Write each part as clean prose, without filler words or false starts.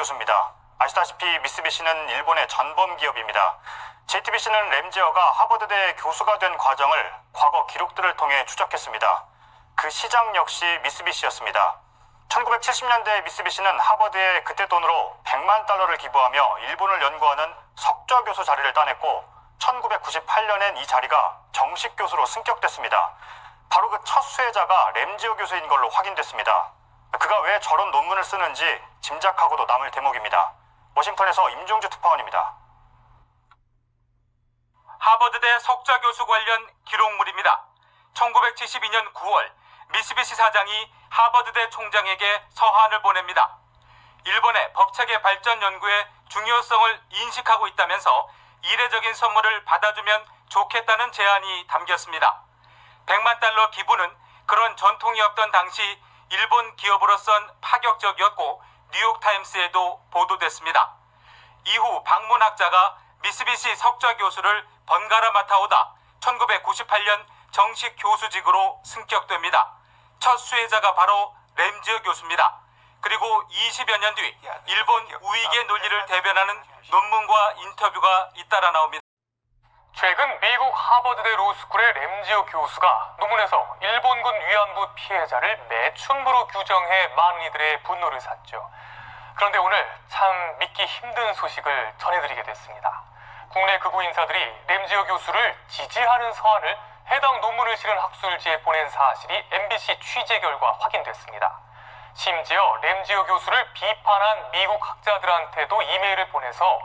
교수입니다. 아시다시피 미쓰비시는 일본의 전범 기업입니다. JTBC는 램지어가 하버드대 교수가 된 과정을 과거 기록들을 통해 추적했습니다. 그 시작 역시 미쓰비시였습니다. 1970년대 미쓰비시는 하버드에 그때 돈으로 100만 달러를 기부하며 일본을 연구하는 석좌 교수 자리를 따냈고 1998년엔 이 자리가 정식 교수로 승격됐습니다. 바로 그 첫 수혜자가 램지어 교수인 걸로 확인됐습니다. 그가 왜 저런 논문을 쓰는지 짐작하고도 남을 대목입니다. 워싱턴에서 임종주 특파원입니다. 하버드대 석좌 교수 관련 기록물입니다. 1972년 9월 미쓰비시 사장이 하버드대 총장에게 서한을 보냅니다. 일본의 법체계 발전 연구의 중요성을 인식하고 있다면서 이례적인 선물을 받아주면 좋겠다는 제안이 담겼습니다. 100만 달러 기부는 그런 전통이 없던 당시 일본 기업으로선 파격적이었고 뉴욕타임스에도 보도됐습니다. 이후 방문학자가 미쓰비시 석좌 교수를 번갈아 맡아오다 1998년 정식 교수직으로 승격됩니다. 첫 수혜자가 바로 램지어 교수입니다. 그리고 20여 년 뒤 일본 우익의 논리를 대변하는 논문과 인터뷰가 잇따라 나옵니다. 최근 미국 하버드대 로스쿨의 램지어 교수가 논문에서 일본군 위안부 피해자를 매춘부로 규정해 많은 이들의 분노를 샀죠. 그런데 오늘 참 믿기 힘든 소식을 전해드리게 됐습니다. 국내 극우 인사들이 램지어 교수를 지지하는 서한을 해당 논문을 실은 학술지에 보낸 사실이 MBC 취재 결과 확인됐습니다. 심지어 램지어 교수를 비판한 미국 학자들한테도 이메일을 보내서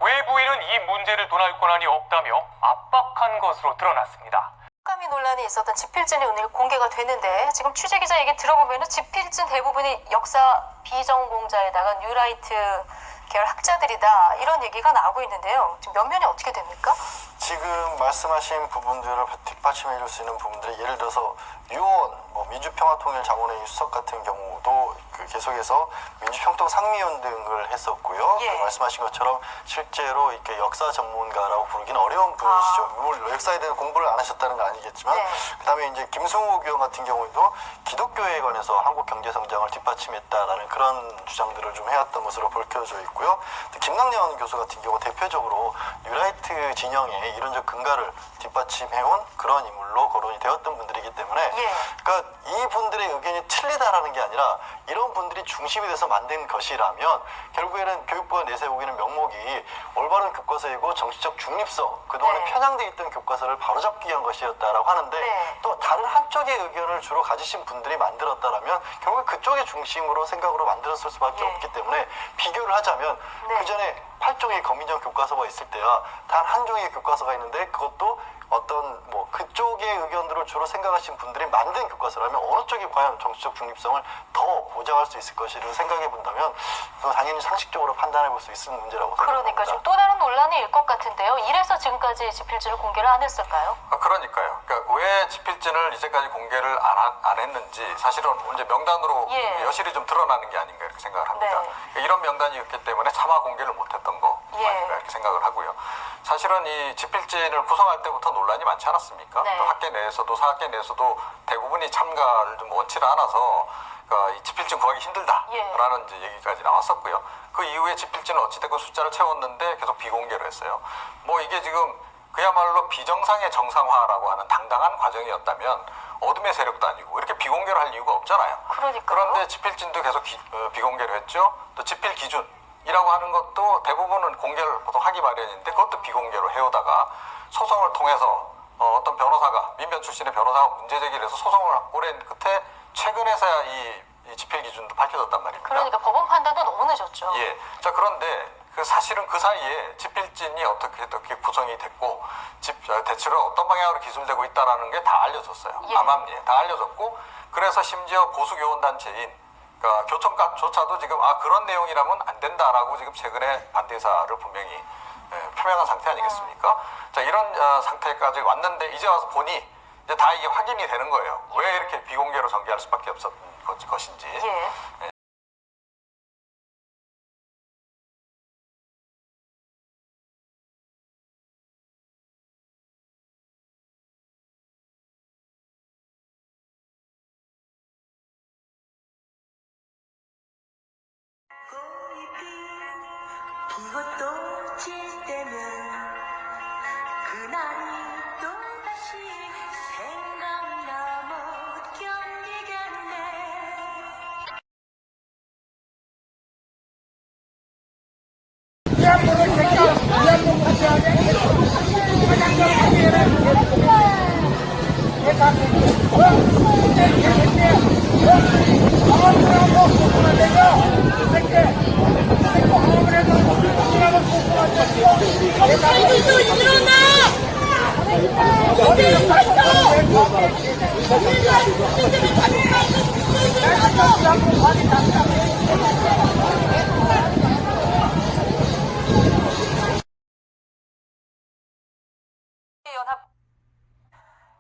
외부인은 이 문제를 논할 권한이 없다며 압박한 것으로 드러났습니다. 깜이 논란이 있었던 지필진이 오늘 공개가 되는데 지금 취재 기자 얘기 들어보면 지필진 대부분이 역사 비전공자에다가 뉴라이트 계열 학자들이다 이런 얘기가 나오고 있는데요. 지금 면면이 어떻게 됩니까? 지금 말씀하신 부분들을 뒷받침해 줄 수 있는 부분들이 예를 들어서 유온, 민주평화통일자문회의 수석 같은 경우도 계속해서 민주평통 상미위원 등을 했었고요. 예. 말씀하신 것처럼 실제로 이렇게 역사 전문가라고 부르기는 어려운 분이시죠. 물론 역사에 대한 공부를 안 하셨다는 건 아니겠지만, 네. 그다음에 이제 김승욱 의원 같은 경우에도 기독교에 관해서 한국 경제 성장을 뒷받침했다라는 그런 주장들을 좀 해왔던 것으로 밝혀져 있고요. 또 김낙년 교수 같은 경우 대표적으로 뉴라이트 진영의 이론적 근거를 뒷받침해온 그런 인물로 거론이 되었던 분들이기 때문에, 예. 그러니까 이분들의 의견이 틀리다라는 게 아니라 이런 분들이 중심이 돼서 만든 것이라면 결국에는 교육부가 내세우기는 명목이 올바른 교과서이고 정치적 중립성, 그동안에 네. 편향돼 있던 교과서를 바로잡기 위한 것이었다라고 하는데, 네. 또 다른 한쪽의 의견을 주로 가지신 분들이 만들었다라면 결국 그쪽의 중심으로 생각으로 만들었을 수밖에 예. 없기 때문에, 비교를 하자면 네. 그 전에 8종의 검민정 교과서가 있을 때와 단 한 종의 교과서가 있는데 그것도 어떤 그쪽의 의견들을 주로 생각하신 분들이 만든 교과서라면 어느 쪽이 과연 정치적 중립성을 더 보장할 수 있을 것이라고 생각해 본다면 그건 당연히 상식적으로 판단해 볼 수 있는 문제라고 생각합니다. 그러니까 지금 또 다른 논란이 일 것 같은데요. 이래서 지금까지 지필진을 공개를 안 했을까요? 그러니까요. 그러니까 왜 지필진을 이제까지 공개를 안 했는지 사실은 이제 명단으로 예. 여실히 좀 드러나는 게 아닌가 이렇게 생각을 합니다. 네. 그러니까 이런 명단이었기 때문에 차마 공개를 못했던 거 예. 아닌가 이렇게 생각을 하고요. 사실은 이 지필진을 구성할 때부터 논란이 많지 않았습니까? 네. 또 학계 내에서도 사학계 내에서도 대부분이 참가를 좀 원치를 않아서 그러니까 이 지필진 구하기 힘들다라는 이제 얘기까지 나왔었고요. 그 이후에 지필진은 어찌됐건 숫자를 채웠는데 계속 비공개로 했어요. 이게 지금 그야말로 비정상의 정상화라고 하는 당당한 과정이었다면 어둠의 세력도 아니고 이렇게 비공개로 할 이유가 없잖아요. 그러니까요. 그런데 지필진도 계속 비공개로 했죠. 또 지필 기준이라고 하는 것도 대부분은 공개를 보통 하기 마련인데 그것도 비공개로 해오다가 소송을 통해서 어떤 변호사가 민변 출신의 변호사가 문제 제기를 해서 소송을 오랜 끝에 최근에서야 이 지필 기준도 밝혀졌단 말입니다. 그러니까 법원 판단도 너무 늦었죠. 예. 자, 그런데 사실은 그 사이에 지필진이 어떻게 구성이 됐고 대체로 어떤 방향으로 기술되고 있다는 게 다 알려졌어요. 예. 암암리에 다 알려졌고, 그래서 심지어 보수교원단체인 그러니까 교총각조차도 지금 그런 내용이라면 안 된다라고 지금 최근에 반대 의사를 분명히 표명한 상태 아니겠습니까? 자, 이런 상태까지 왔는데 이제 와서 보니 이제 다 이게 확인이 되는 거예요. 왜 이렇게 비공개로 전개할 수밖에 없었던 것인지. 예. कोई 지치고 또 질 때면 그날이 또다시 생각나 못 견디겠네.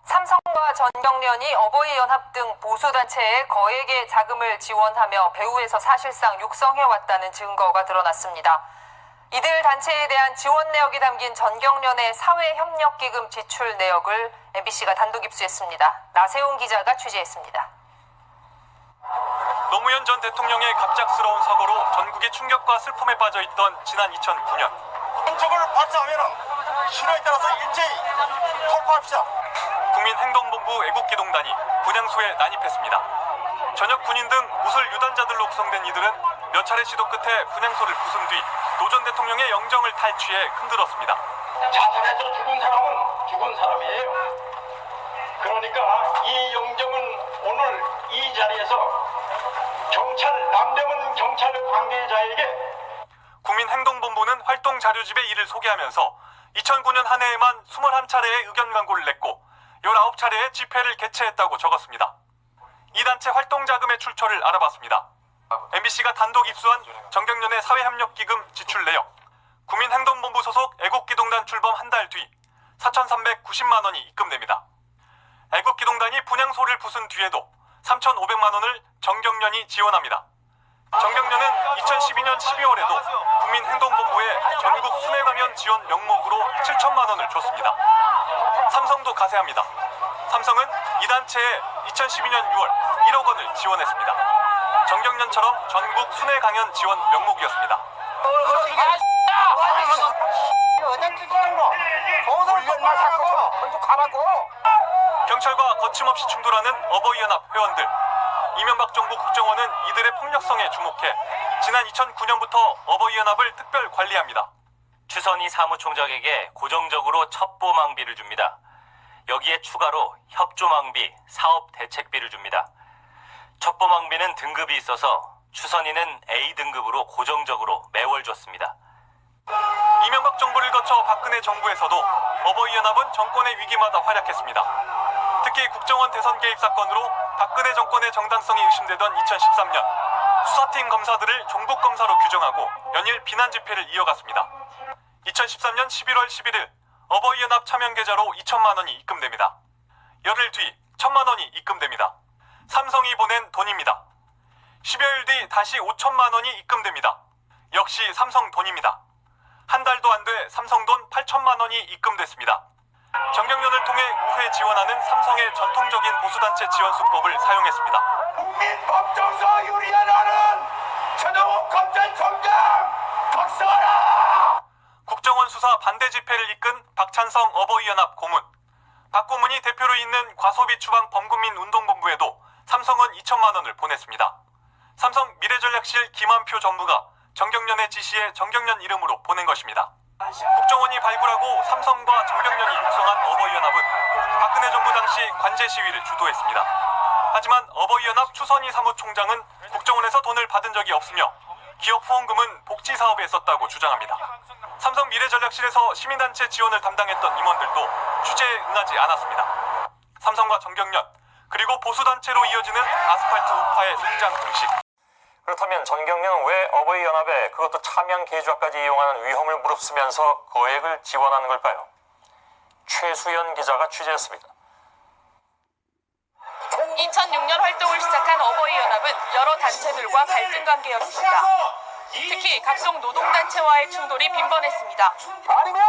삼성과 전경련이 어버이연합 등 보수단체에 거액의 자금을 지원하며 배후에서 사실상 육성해왔다는 증거가 드러났습니다. 이들 단체에 대한 지원 내역이 담긴 전경련의 사회협력기금 지출 내역을 MBC가 단독 입수했습니다. 나세훈 기자가 취재했습니다. 노무현 전 대통령의 갑작스러운 사고로 전국이 충격과 슬픔에 빠져있던 지난 2009년. 정책을 발사하면 신호에 따라서 일제히 돌파합시다. 국민행동본부 애국기동단이 분향소에 난입했습니다. 전역 군인 등 무술 유단자들로 구성된 이들은 몇 차례 시도 끝에 분향소를 부순 뒤 노 전 대통령의 영정을 탈취해 흔들었습니다. 자살해서 죽은 사람은 죽은 사람이에요. 그러니까 이 영정은 오늘 이 자리에서 남대문 경찰 관계자에게 국민행동본부는 활동 자료집에 이를 소개하면서 2009년 한 해에만 21차례의 의견 광고를 냈고 19차례의 집회를 개최했다고 적었습니다. 이 단체 활동 자금의 출처를 알아봤습니다. MBC가 단독 입수한 전경련의 사회협력기금 지출 내역. 국민행동본부 소속 애국기동단 출범 한 달 뒤 4,390만 원이 입금됩니다. 애국기동단이 분향소를 부순 뒤에도 3,500만 원을 전경련이 지원합니다. 전경련은 2012년 12월에도 국민행동본부에 전국 순회강연 지원 명목으로 7천만 원을 줬습니다. 삼성도 가세합니다. 삼성은 이 단체에 2012년 6월 1억 원을 지원했습니다. 전경련처럼 전국 순회강연 지원 명목이었습니다. 경찰과 거침없이 충돌하는 어버이연합 회원들. 이명박 정부 국정원은 이들의 폭력성에 주목해 지난 2009년부터 어버이연합을 특별 관리합니다. 추선희 사무총장에게 고정적으로 첩보망비를 줍니다. 여기에 추가로 협조망비, 사업대책비를 줍니다. 첩보망비는 등급이 있어서 추선희는 A등급으로 고정적으로 매월 줬습니다. 이명박 정부를 거쳐 박근혜 정부에서도 어버이연합은 정권의 위기마다 활약했습니다. 특히 국정원 대선 개입 사건으로 박근혜 정권의 정당성이 의심되던 2013년 수사팀 검사들을 종북검사로 규정하고 연일 비난 집회를 이어갔습니다. 2013년 11월 11일 어버이연합 차명 계좌로 2천만 원이 입금됩니다. 열흘 뒤 1천만 원이 입금됩니다. 삼성이 보낸 돈입니다. 10여일 뒤 다시 5천만 원이 입금됩니다. 역시 삼성 돈입니다. 한 달도 안 돼 삼성 돈 8천만 원이 입금됐습니다. 전경련을 통해 우회 지원하는 삼성의 전통적인 보수단체 지원 수법을 사용했습니다. 국민 법정서 유리하라는 최동욱 검찰총장 박수하라! 국정원 수사 반대 집회를 이끈 박찬성 어버이연합 고문. 박 고문이 대표로 있는 과소비 추방 범국민 운동본부에도 삼성은 2천만 원을 보냈습니다. 삼성 미래전략실 김한표 전무가 전경련의 지시에 전경련 이름으로 보낸 것입니다. 국정원이 발굴하고 삼성과 전경련이 육성한 어버이연합은 박근혜 정부 당시 관제 시위를 주도했습니다. 하지만 어버이연합 추선희 사무총장은 국정원에서 돈을 받은 적이 없으며 기업 후원금은 복지 사업에 썼다고 주장합니다. 삼성 미래전략실에서 시민단체 지원을 담당했던 임원들도 취재에 응하지 않았습니다. 삼성과 전경련 그리고 보수단체로 이어지는 아스팔트 우파의 등장 공식. 그렇다면 전경련은 왜 어버이연합에 그것도 차명 계좌까지 이용하는 위험을 무릅쓰면서 거액을 지원하는 걸까요? 최수연 기자가 취재했습니다. 2006년 활동을 시작한 어버이연합은 여러 단체들과 갈등 관계였습니다. 특히 각종 노동단체와의 충돌이 빈번했습니다.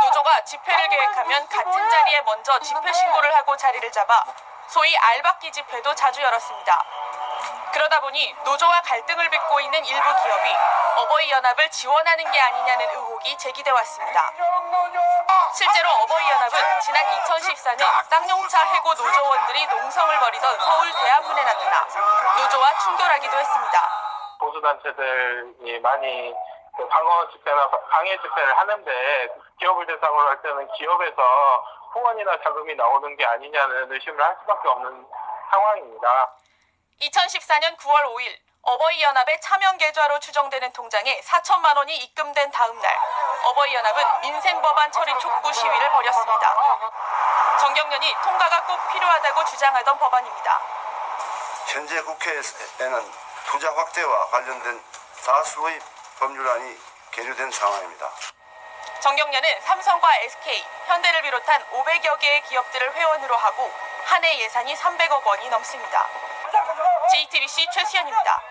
노조가 집회를 계획하면 같은 자리에 먼저 집회 신고를 하고 자리를 잡아 소위 알박기 집회도 자주 열었습니다. 그러다 보니 노조와 갈등을 빚고 있는 일부 기업이 어버이 연합을 지원하는 게 아니냐는 의혹이 제기돼 왔습니다. 실제로 어버이 연합은 지난 2014년 쌍용차 해고 노조원들이 농성을 벌이던 서울 대한문에 나타나 노조와 충돌하기도 했습니다. 보수단체들이 많이 방어 집회나 강해 집회를 하는데 기업을 대상으로 할 때는 기업에서 후원이나 자금이 나오는 게 아니냐는 의심을 할 수밖에 없는 상황입니다. 2014년 9월 5일 어버이연합의 차명 계좌로 추정되는 통장에 4천만 원이 입금된 다음 날 어버이연합은 민생법안 처리 촉구 시위를 벌였습니다. 정경련이 통과가 꼭 필요하다고 주장하던 법안입니다. 현재 국회에는 투자 확대와 관련된 다수의 법률안이 계류된 상황입니다. 정경련은 삼성과 SK, 현대를 비롯한 500여 개의 기업들을 회원으로 하고 한 해 예산이 300억 원이 넘습니다. JTBC 최수연입니다.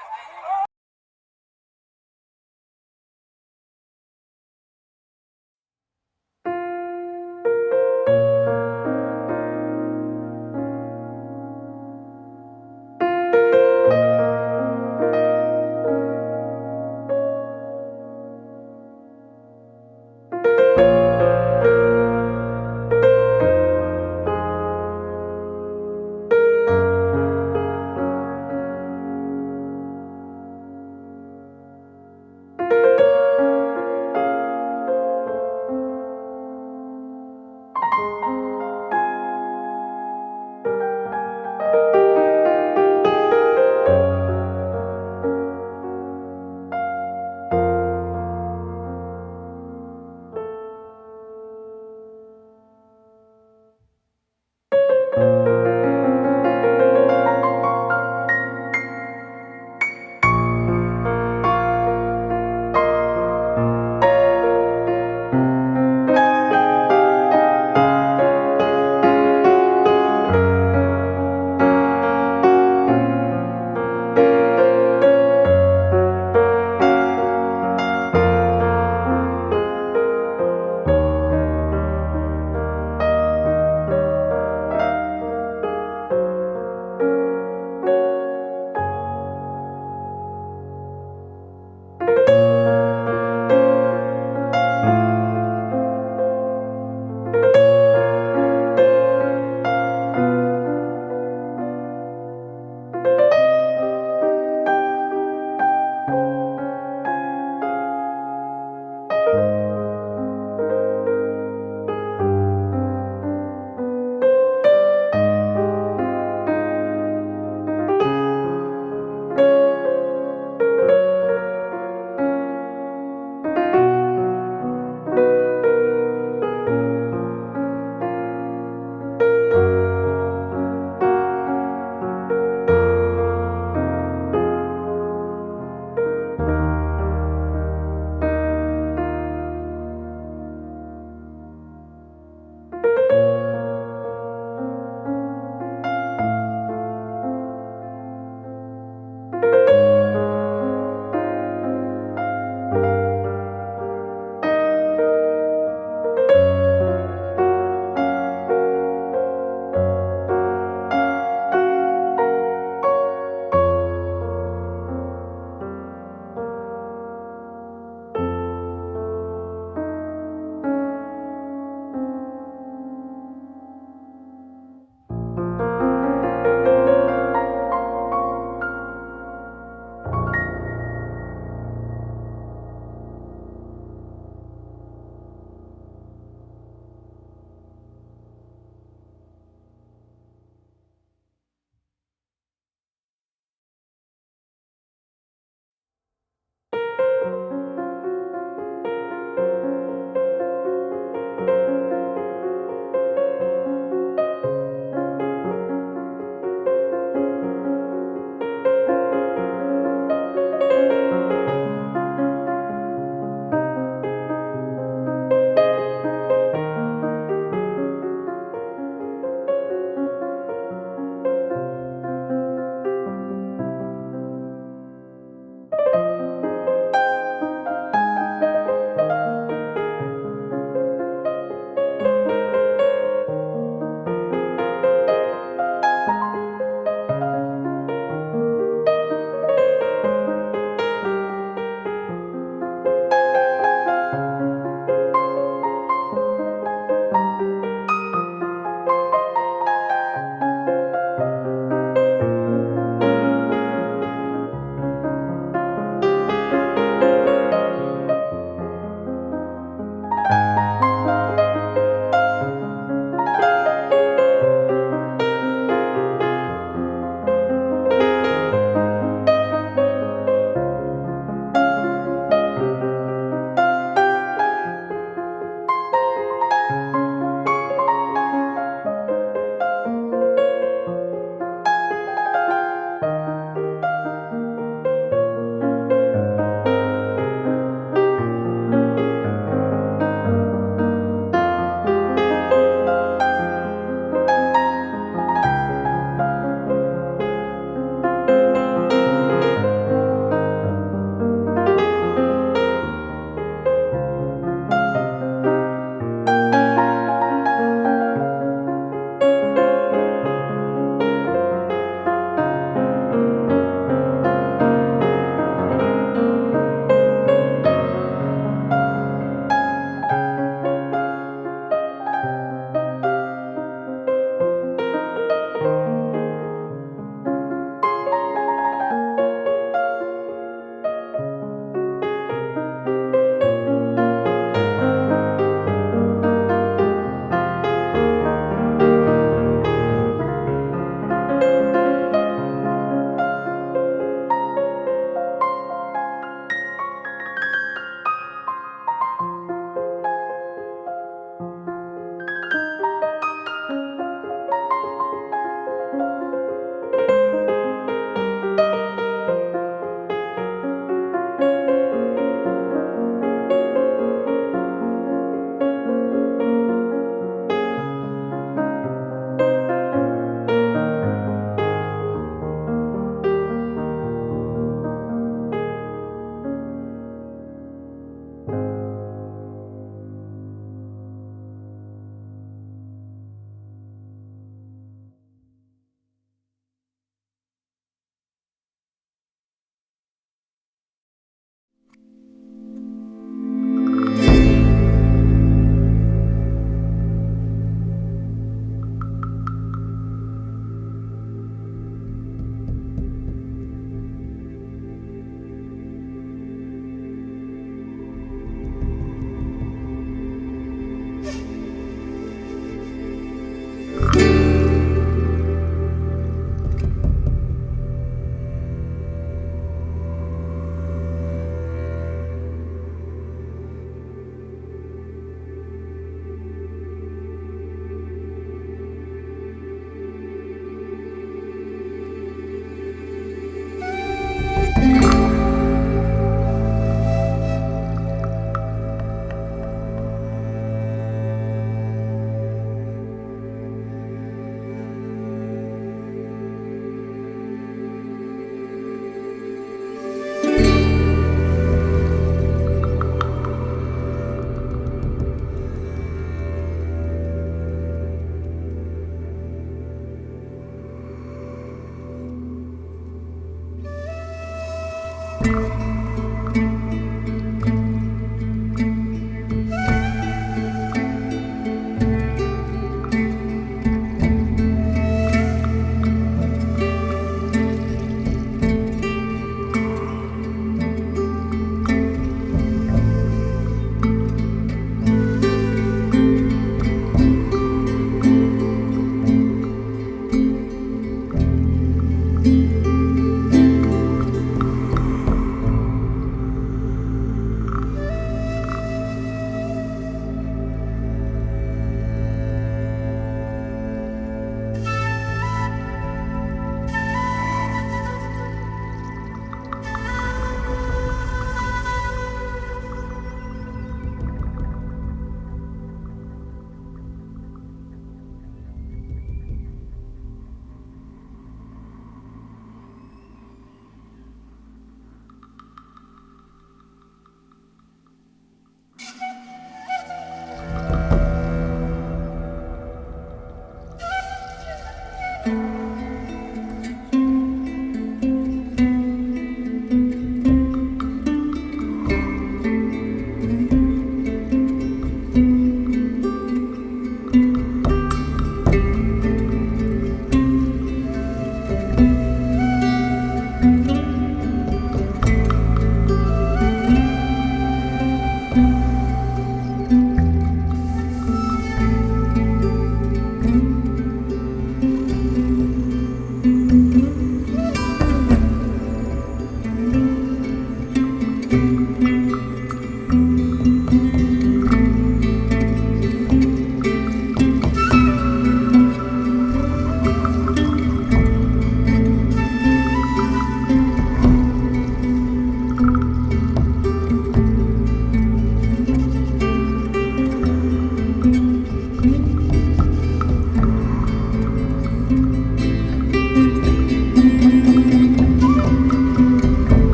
내